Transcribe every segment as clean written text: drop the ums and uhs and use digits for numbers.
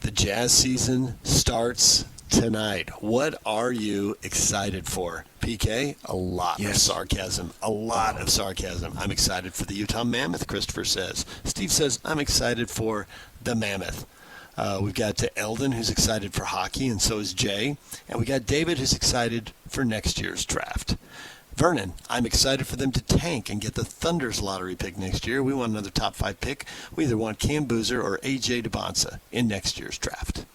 The Jazz season starts tonight. What are you excited for? PK, a lot of sarcasm. A lot of sarcasm. I'm excited for the Utah Mammoth, Christopher says. Steve says, I'm excited for the Mammoth. We've got Eldon, who's excited for hockey, and so is Jay. And we got David, who's excited for next year's draft. Vernon, I'm excited for them to tank and get the Thunder's lottery pick next year. We want another top 5 pick. We either want Cam Boozer or A.J. DeBonsa in next year's draft.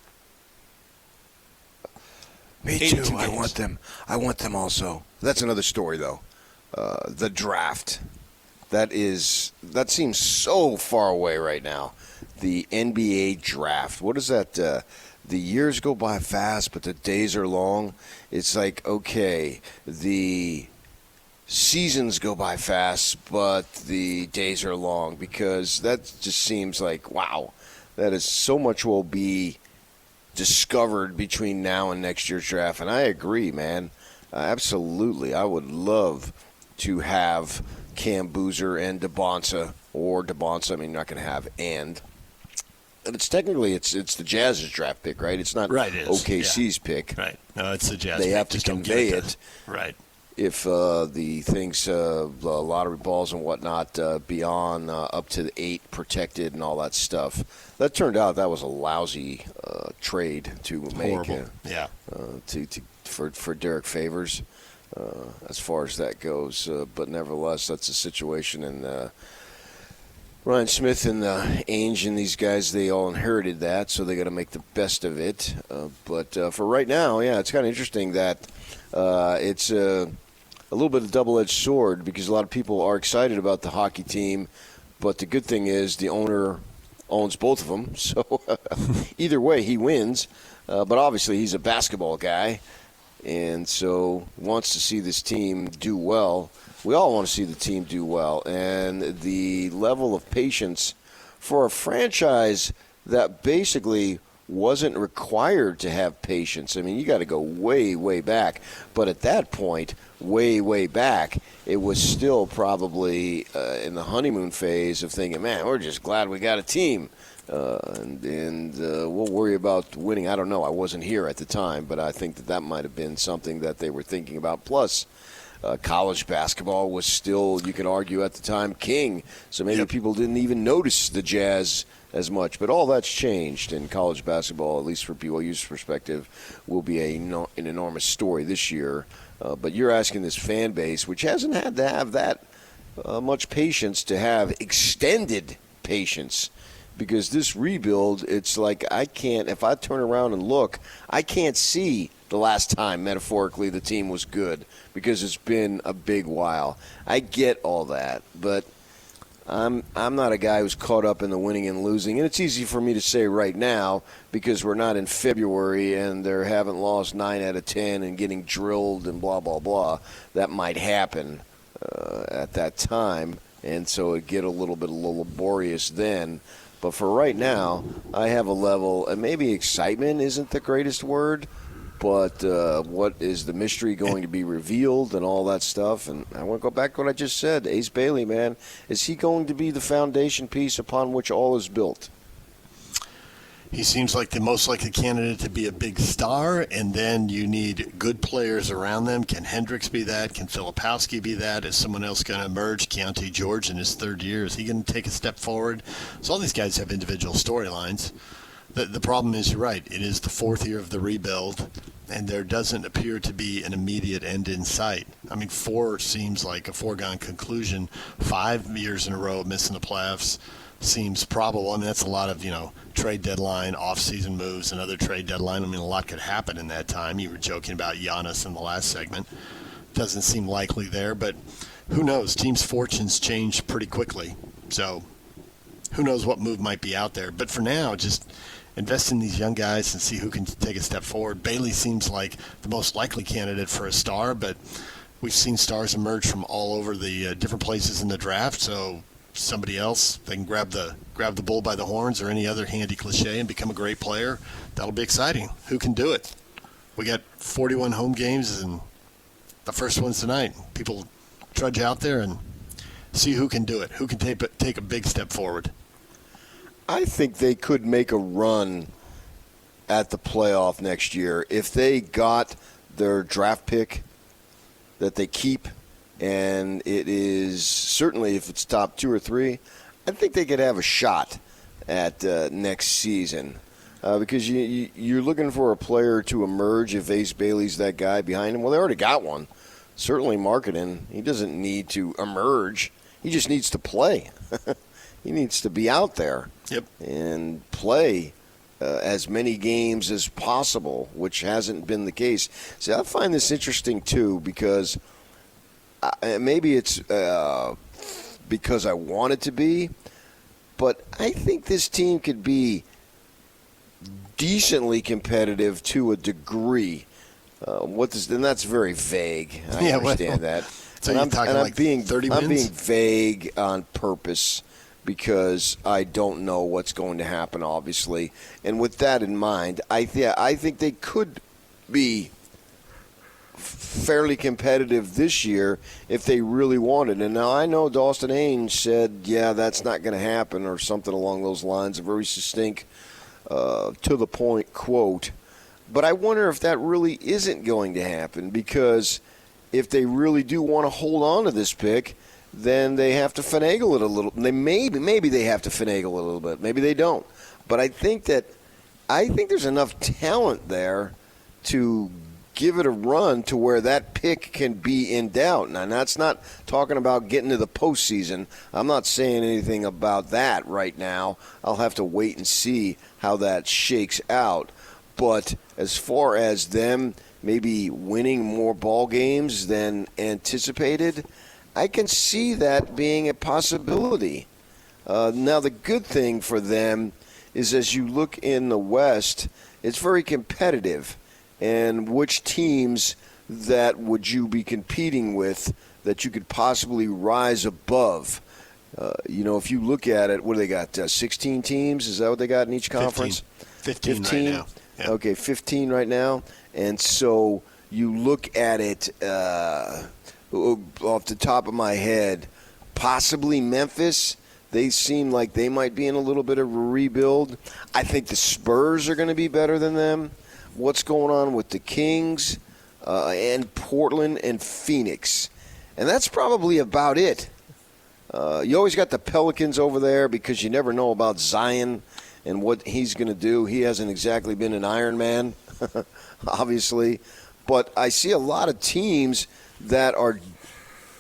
Me too. I want them. I want them also. That's another story, though. The draft. That seems so far away right now. The NBA draft. What is that? The years go by fast, but the days are long. It's like, okay, the seasons go by fast, but the days are long, because that just seems like, wow, that is so much will be discovered between now and next year's draft. And I agree, man. Absolutely. I would love to have Cam Boozer and DeBonsa, or DeBonsa. I mean, you're not going to have and. It's technically it's the Jazz's draft pick, right? It's not OKC's pick. Right. No, it's the Jazz. They have to convey it. Right. If the things, the lottery balls and whatnot, beyond up to the 8 protected and all that stuff. That turned out that was a lousy trade to make. Horrible. For Derek Favors, as far as that goes. But nevertheless, that's a situation, and Ryan Smith and Ainge and these guys, they all inherited that, so they got to make the best of it. But for right now, yeah, it's kind of interesting that it's a little bit of a double-edged sword, because a lot of people are excited about the hockey team, but the good thing is the owner owns both of them, so either way he wins. But obviously he's a basketball guy, and so wants to see this team do well. We all want to see the team do well, and the level of patience for a franchise that basically wasn't required to have patience. I mean, you got to go way, way back. But at that point, way, way back, it was still probably in the honeymoon phase of thinking, man, we're just glad we got a team. And we'll worry about winning. I don't know. I wasn't here at the time, but I think that might have been something that they were thinking about. Plus, college basketball was still, you can argue at the time, king. So maybe people didn't even notice the Jazz as much. But all that's changed, and college basketball, at least for BYU's perspective, will be an enormous story this year. But you're asking this fan base, which hasn't had to have that much patience, to have extended patience. Because this rebuild, it's like if I turn around and look, I can't see the last time, metaphorically, the team was good, because it's been a big while. I get all that, but I'm not a guy who's caught up in the winning and losing. And it's easy for me to say right now, because we're not in February and they haven't lost 9 out of 10 and getting drilled and blah, blah, blah. That might happen at that time, and so it get a little laborious then. But for right now, I have a level, and maybe excitement isn't the greatest word, but what is the mystery going to be revealed and all that stuff. And I want to go back to what I just said. Ace Bailey, man, is he going to be the foundation piece upon which all is built? He seems like the most likely candidate to be a big star, and then you need good players around them. Can Hendricks be that? Can Filipowski be that? Is someone else going to emerge? Keontae George in his 3rd year, is he going to take a step forward? So all these guys have individual storylines. The problem is, you're right, it is the 4th year of the rebuild, and there doesn't appear to be an immediate end in sight. I mean, 4 seems like a foregone conclusion. 5 years in a row of missing the playoffs seems probable. I mean, that's a lot of, trade deadline, off-season moves, another trade deadline. I mean, a lot could happen in that time. You were joking about Giannis in the last segment. Doesn't seem likely there, but who knows? Teams' fortunes change pretty quickly. So who knows what move might be out there. But for now, just invest in these young guys and see who can take a step forward. Bailey seems like the most likely candidate for a star, but we've seen stars emerge from all over the different places in the draft, so somebody else, they can grab the bull by the horns, or any other handy cliche, and become a great player. That'll be exciting. Who can do it? We got 41 home games, and the first one's tonight. People trudge out there and see who can do it, who can take a big step forward. I think they could make a run at the playoff next year. If they got their draft pick that they keep, and it is certainly if it's top 2 or 3, I think they could have a shot at next season. Because you're looking for a player to emerge if Ace Bailey's that guy behind him. Well, they already got one. Certainly marketing. He doesn't need to emerge. He just needs to play. He needs to be out there and play as many games as possible, which hasn't been the case. See, I find this interesting, too, because maybe it's because I want it to be, but I think this team could be decently competitive to a degree. And that's very vague. I understand that. So you're talking like 30 wins? I'm being vague on purpose because I don't know what's going to happen, obviously. And with that in mind, I think they could be fairly competitive this year if they really wanted. And now I know Dawson Ainge said, yeah, that's not going to happen or something along those lines, a very succinct, to-the-point quote. But I wonder if that really isn't going to happen, because if they really do want to hold on to this pick, then they have to finagle it a little. Maybe they have to finagle it a little bit. Maybe they don't. But I think there's enough talent there to give it a run to where that pick can be in doubt. Now, that's not talking about getting to the postseason. I'm not saying anything about that right now. I'll have to wait and see how that shakes out. But as far as them maybe winning more ball games than anticipated, I can see that being a possibility. Now, the good thing for them is as you look in the West, it's very competitive. And which teams that would you be competing with that you could possibly rise above? If you look at it, what do they got? 16 teams? Is that what they got in each conference? 15 right now. Yeah. Okay, 15 right now. And so you look at it off the top of my head, possibly Memphis. They seem like they might be in a little bit of a rebuild. I think the Spurs are going to be better than them. What's going on with the Kings and Portland and Phoenix. And that's probably about it. You always got the Pelicans over there because you never know about Zion and what he's going to do. He hasn't exactly been an Iron Man, obviously. But I see a lot of teams that are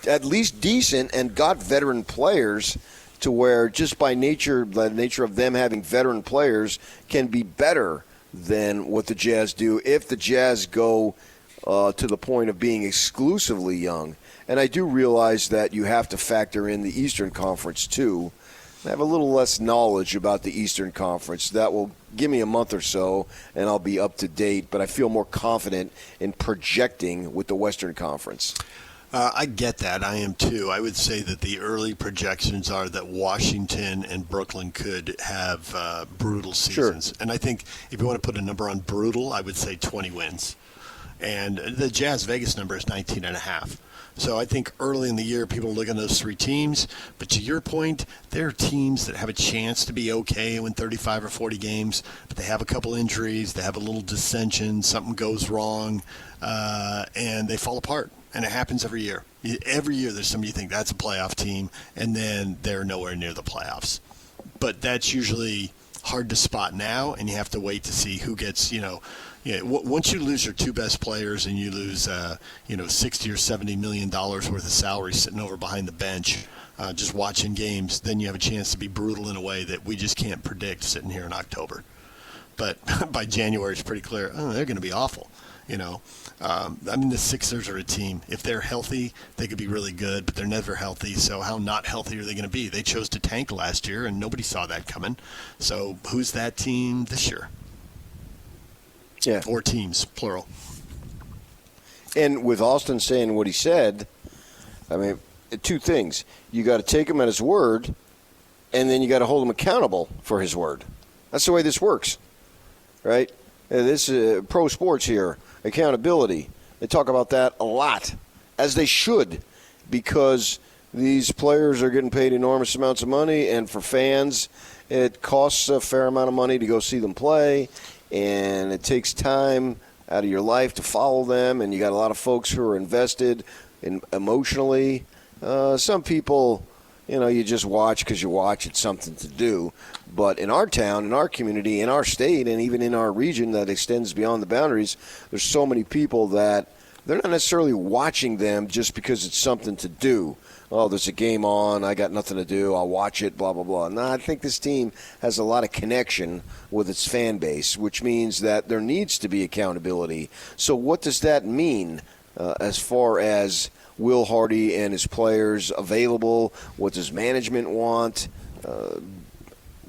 at least decent and got veteran players to where just by nature, the nature of them having veteran players can be better than what the Jazz do if the Jazz go to the point of being exclusively young. And I do realize that you have to factor in the Eastern Conference too. I have a little less knowledge about the Eastern Conference. That will give me a month or so, and I'll be up to date. But I feel more confident in projecting with the Western Conference. I get that. I am too. I would say that the early projections are that Washington and Brooklyn could have brutal seasons. Sure. And I think if you want to put a number on brutal, I would say 20 wins. And the Jazz Vegas number is 19.5. So I think early in the year, people look at those three teams. But to your point, there are teams that have a chance to be okay and win 35 or 40 games, but they have a couple injuries, they have a little dissension, something goes wrong, and they fall apart. And it happens every year. Every year there's somebody you think that's a playoff team, and then they're nowhere near the playoffs. But that's usually hard to spot now, and you have to wait to see who gets, once you lose your two best players and you lose, $60 or $70 million worth of salary sitting over behind the bench, just watching games, then you have a chance to be brutal in a way that we just can't predict sitting here in October. But by January, it's pretty clear, they're going to be awful. The Sixers are a team. If they're healthy, they could be really good, but they're never healthy. So how not healthy are they going to be? They chose to tank last year, and nobody saw that coming. So who's that team this year? Yeah. Or teams, plural. And with Austin saying what he said, two things. You got to take him at his word, and then you got to hold him accountable for his word. That's the way this works, right? This is pro sports here. Accountability. They talk about that a lot, as they should, because these players are getting paid enormous amounts of money, and for fans, it costs a fair amount of money to go see them play. and it takes time out of your life to follow them, and you got a lot of folks who are invested emotionally. Some people, you just watch because you watch. It's something to do. But in our town, in our community, in our state, and even in our region that extends beyond the boundaries, there's so many people that they're not necessarily watching them just because it's something to do. Oh, there's a game on, I got nothing to do, I'll watch it, blah, blah, blah. No, I think this team has a lot of connection with its fan base, which means that there needs to be accountability. So what does that mean as far as Will Hardy and his players available? What does management want?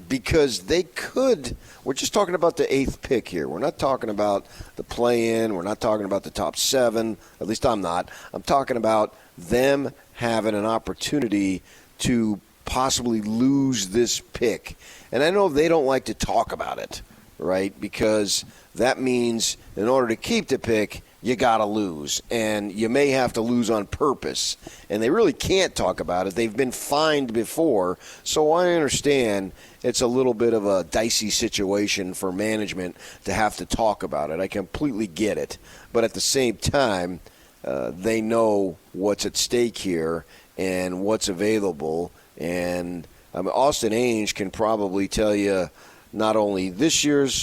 Because they could – we're just talking about the 8th pick here. We're not talking about the play-in. We're not talking about the top 7. At least I'm not. I'm talking about them having an opportunity to possibly lose this pick. And I know they don't like to talk about it, right, because that means in order to keep the pick, you got to lose. And you may have to lose on purpose. And they really can't talk about it. They've been fined before. So I understand it's a little bit of a dicey situation for management to have to talk about it. I completely get it. But at the same time, they know what's at stake here and what's available. And Austin Ainge can probably tell you not only this year's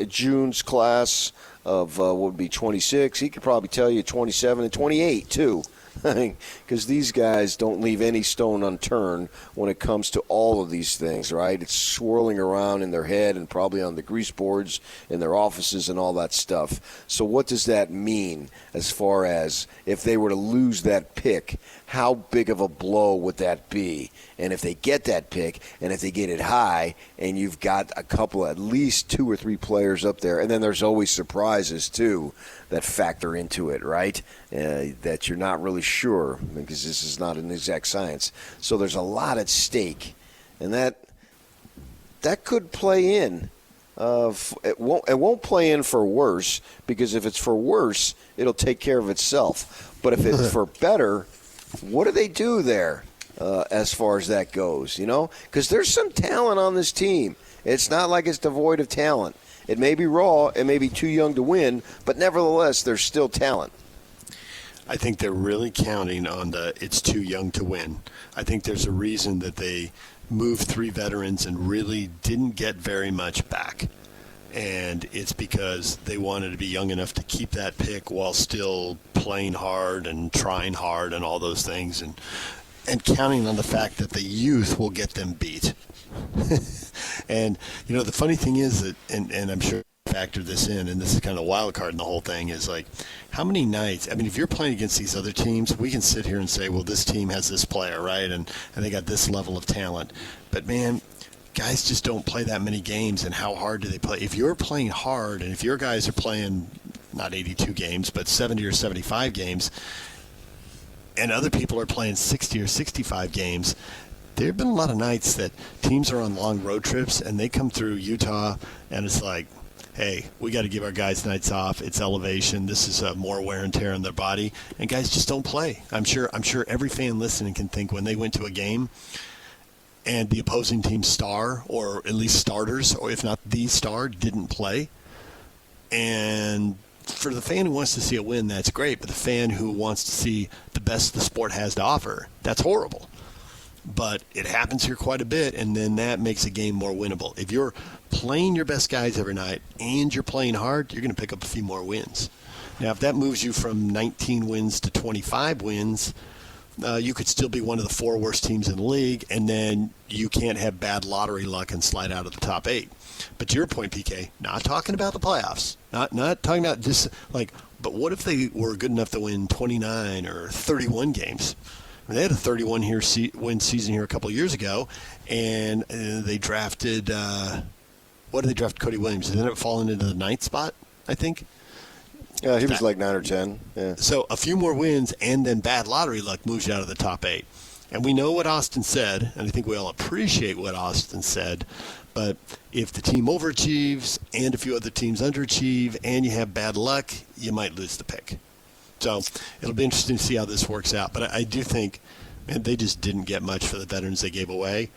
June's class of what would be 26, he could probably tell you 27 and 28 too. Because these guys don't leave any stone unturned when it comes to all of these things, right? It's swirling around in their head and probably on the grease boards in their offices and all that stuff. So what does that mean as far as if they were to lose that pick, how big of a blow would that be? And if they get that pick, and if they get it high, and you've got a couple, at least 2 or 3 players up there, and then there's always surprises too that factor into it, right? That you're not really sure, because this is not an exact science. So there's a lot at stake, and that could play in. It won't play in for worse, because if it's for worse, it'll take care of itself. But if it's for better, what do they do there as far as that goes? Because there's some talent on this team. It's not like it's devoid of talent. It may be raw, it may be too young to win, but nevertheless, there's still talent. I think they're really counting on it's too young to win. I think there's a reason that they moved 3 veterans and really didn't get very much back. And it's because they wanted to be young enough to keep that pick while still playing hard and trying hard and all those things, and counting on the fact that the youth will get them beat. And, the funny thing is that, and I'm sure you factor this in, and this is kind of a wild card in the whole thing, is like, how many nights, if you're playing against these other teams, we can sit here and say, well, this team has this player, right, and they got this level of talent. But, man, guys just don't play that many games, and how hard do they play? If you're playing hard, and if your guys are playing not 82 games, but 70 or 75 games, and other people are playing 60 or 65 games, there have been a lot of nights that teams are on long road trips, and they come through Utah, and it's like, hey, we got to give our guys nights off. It's elevation. This is more wear and tear on their body, and guys just don't play. I'm sure every fan listening can think when they went to a game and the opposing team's star, or at least starters, or if not the star, didn't play. And for the fan who wants to see a win, that's great. But the fan who wants to see the best the sport has to offer, that's horrible. But it happens here quite a bit, and then that makes a game more winnable. If you're playing your best guys every night and you're playing hard, you're going to pick up a few more wins. Now, if that moves you from 19 wins to 25 wins, you could still be one of the 4 worst teams in the league, and then you can't have bad lottery luck and slide out of the top 8. But to your point, PK, not talking about the playoffs, not talking about just like, but what if they were good enough to win 29 or 31 games? They had a 31 win season here a couple of years ago, and they drafted what did they draft? Cody Williams. Did they end up falling into the 9th spot, I think? Yeah, he was like 9 or 10. Yeah. So a few more wins, and then bad lottery luck moves you out of the top 8. And we know what Austin said, and I think we all appreciate what Austin said. But if the team overachieves and a few other teams underachieve and you have bad luck, you might lose the pick. So it'll be interesting to see how this works out. But I do think they just didn't get much for the veterans they gave away.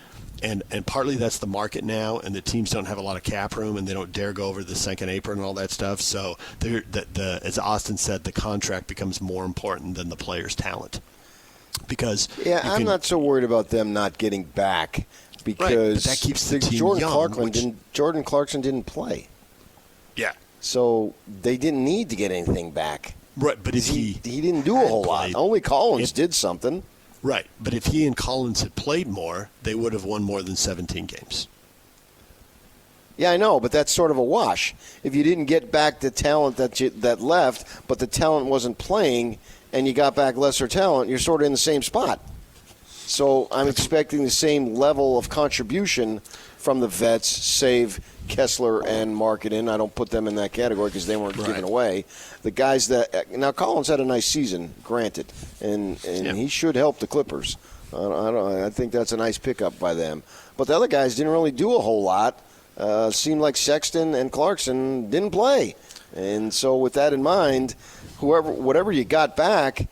And partly that's the market now, and the teams don't have a lot of cap room, and they don't dare go over the second apron and all that stuff. So, as Austin said, the contract becomes more important than the player's talent. Because I'm not so worried about them not getting back because right, but that keeps the team Jordan Clarkson didn't play. Yeah. So they didn't need to get anything back. Right, but if he didn't do a whole lot. Only Collins did something. Right, but if he and Collins had played more, they would have won more than 17 games. Yeah, I know, but that's sort of a wash. If you didn't get back the talent that left, but the talent wasn't playing, and you got back lesser talent, you're sort of in the same spot. So I'm expecting the same level of contribution from the vets, save Kessler and Markkanen. I don't put them in that category because they weren't given away. The guys now Collins had a nice season, granted, and he should help the Clippers. I think that's a nice pickup by them. But the other guys didn't really do a whole lot. Seemed like Sexton and Clarkson didn't play, and so with that in mind, whatever you got back,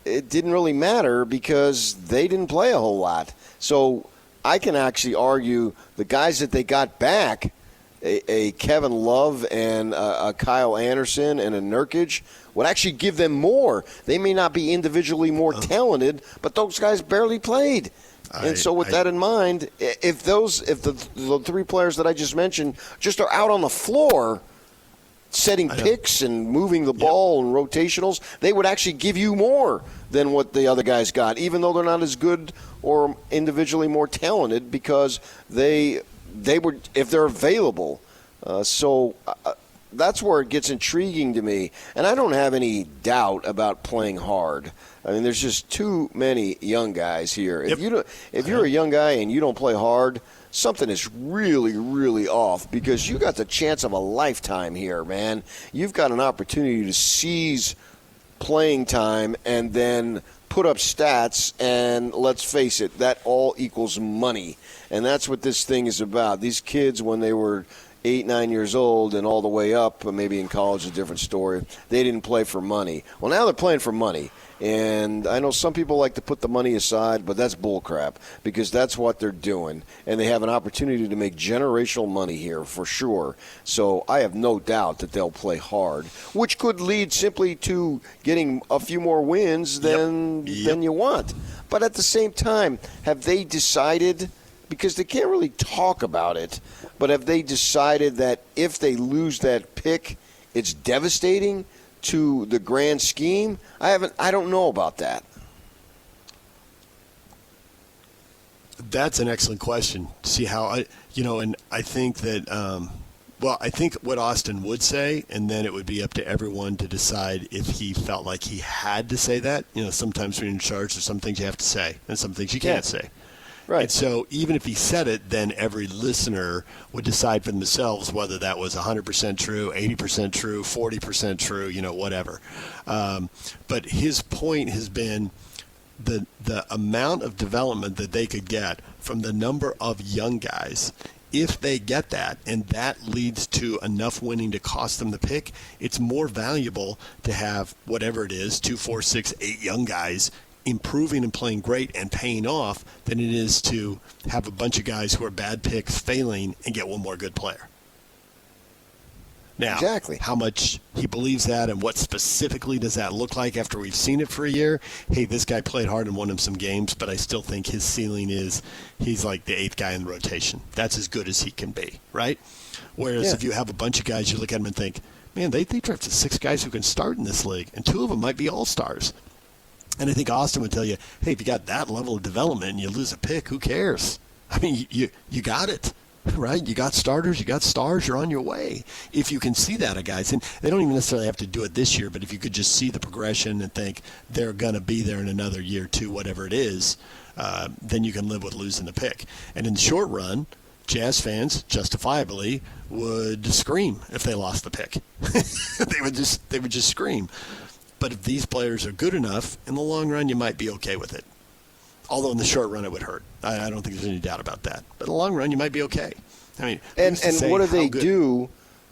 it didn't really matter because they didn't play a whole lot. So I can actually argue the guys that they got back, a Kevin Love and a Kyle Anderson and a Nurkic, would actually give them more. They may not be individually more talented, but those guys barely played. And so with that in mind, if the three players that I just mentioned just are out on the floor setting picks and moving the ball and rotationals, they would actually give you more than what the other guys got, even though they're not as good or individually more talented because they were, if they're available. So that's where it gets intriguing to me. And I don't have any doubt about playing hard. I mean, there's just too many young guys here. If you're a young guy and you don't play hard, something is really, really off because you got the chance of a lifetime here, man. You've got an opportunity to seize playing time and then put up stats, and let's face it, that all equals money. And that's what this thing is about. These kids, when they were 8, 9 years old and all the way up, maybe in college a different story, they didn't play for money. Well, now they're playing for money. And I know some people like to put the money aside, but that's bullcrap because that's what they're doing. And they have an opportunity to make generational money here for sure. So I have no doubt that they'll play hard, which could lead simply to getting a few more wins than you want. But at the same time, have they decided, because they can't really talk about it, but have they decided that if they lose that pick, it's devastating to the grand scheme? I don't know about that. That's an excellent question. See how and I think that I think what Austin would say, and then it would be up to everyone to decide if he felt like he had to say that. Sometimes when you're in charge, there's some things you have to say and some things you can't say. Right. And so even if he said it, then every listener would decide for themselves whether that was 100% true, 80% true, 40% true, whatever. But his point has been the amount of development that they could get from the number of young guys. If they get that, and that leads to enough winning to cost them the pick, it's more valuable to have whatever it is, 2, 4, 6, 8 young guys improving and playing great and paying off than it is to have a bunch of guys who are bad picks failing and get one more good player. Now, exactly how much he believes that and what specifically does that look like after we've seen it for a year? Hey, this guy played hard and won him some games, but I still think his ceiling is he's like the 8th guy in the rotation. That's as good as he can be, right? Whereas if you have a bunch of guys, you look at them and think, man, they drafted 6 guys who can start in this league, and 2 of them might be all-stars. And I think Austin would tell you, hey, if you got that level of development and you lose a pick, who cares? I mean, you got it, right? You got starters, you got stars, you're on your way. If you can see that, guys, and they don't even necessarily have to do it this year, but if you could just see the progression and think they're going to be there in another year, 2, whatever it is, then you can live with losing the pick. And in the short run, Jazz fans, justifiably, would scream if they lost the pick. They would just scream. But if these players are good enough, in the long run, you might be okay with it. Although in the short run, it would hurt. I don't think there's any doubt about that. But in the long run, you might be okay. I mean, and what do they do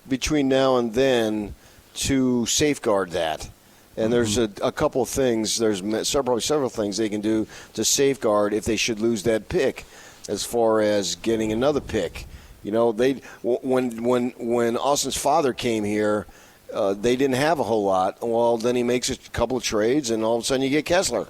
between now and then to safeguard that? And there's a couple of things. There's several things they can do to safeguard if they should lose that pick. as far as getting another pick. You know, when Austin's father came here, they didn't have a whole lot. Well, then he makes a couple of trades, and all of a sudden you get Kessler,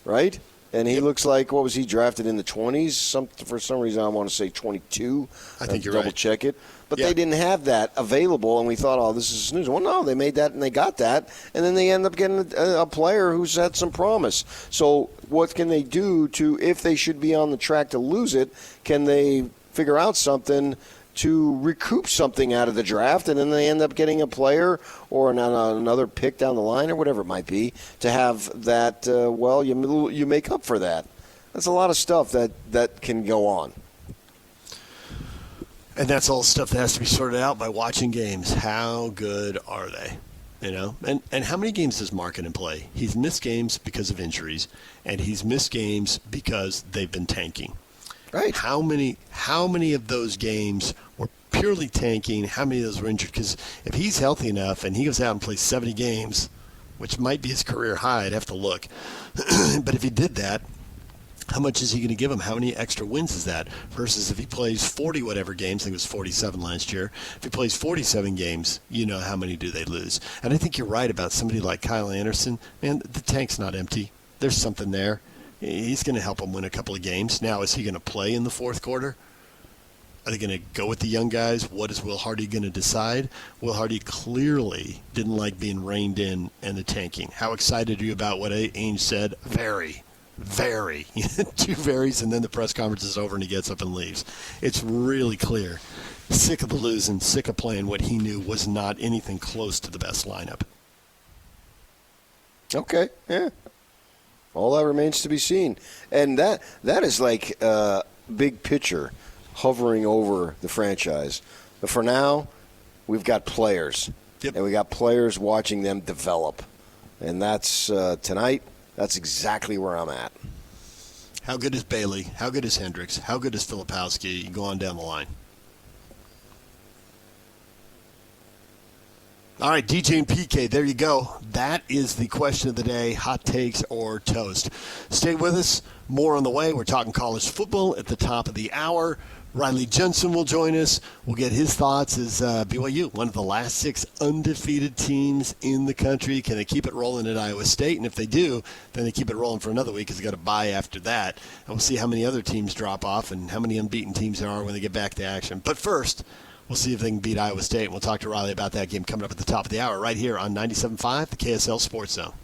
right? And he looks like, what was he drafted in the 20s? For some reason, I want to say 22. I think you're double right. check it. But Yeah. they didn't have that available, and we thought, oh, this is snooze. Well, no, they made that, and they got that, and then they end up getting a player who's had some promise. So what can they do to, if they should be on the track to lose it, can they figure out something to recoup something out of the draft, and then they end up getting a player or another pick down the line or whatever it might be to have that, you make up for that. That's a lot of stuff that can go on. And that's all stuff that has to be sorted out by watching games. How good are they? You know, and how many games does Markkanen play? He's missed games because of injuries, and he's missed games because they've been tanking. Right. How many of those games were purely tanking? How many of those were injured? Because if he's healthy enough and he goes out and plays 70 games, which might be his career high, I'd have to look. But if he did that, how much is he going to give him? How many extra wins is that? Versus if he plays 40 whatever games, I think it was 47 last year. If he plays 47 games, you know how many do they lose? And I think you're right about somebody like Kyle Anderson. Man, the tank's not empty. There's something there. He's going to help them win a couple of games. Now, is he going to play in the fourth quarter? Are they going to go with the young guys? What is Will Hardy going to decide? Will Hardy clearly didn't like being reined in and the tanking. How excited are you about what Ainge said? Very. Two varies, and then the press conference is over and he gets up and leaves. It's really clear. Sick of the losing, sick of playing what he knew was not anything close to the best lineup. Okay, yeah. All that remains to be seen. And that is like big picture hovering over the franchise. But for now, we've got players. Yep. And we got players watching them develop. And that's tonight, that's exactly where I'm at. How good is Bailey? How good is Hendricks? How good is Filipowski? You go on down the line. All right, DJ and PK, there you go. That is the question of the day, hot takes or toast. Stay with us. More on the way. We're talking college football at the top of the hour. Riley Jensen will join us. We'll get his thoughts as BYU, one of the last 6 undefeated teams in the country. Can they keep it rolling at Iowa State? And if they do, then they keep it rolling for another week because they got a bye after that. And we'll see how many other teams drop off and how many unbeaten teams there are when they get back to action. But first, we'll see if they can beat Iowa State. And we'll talk to Riley about that game coming up at the top of the hour right here on 97.5, the KSL Sports Zone.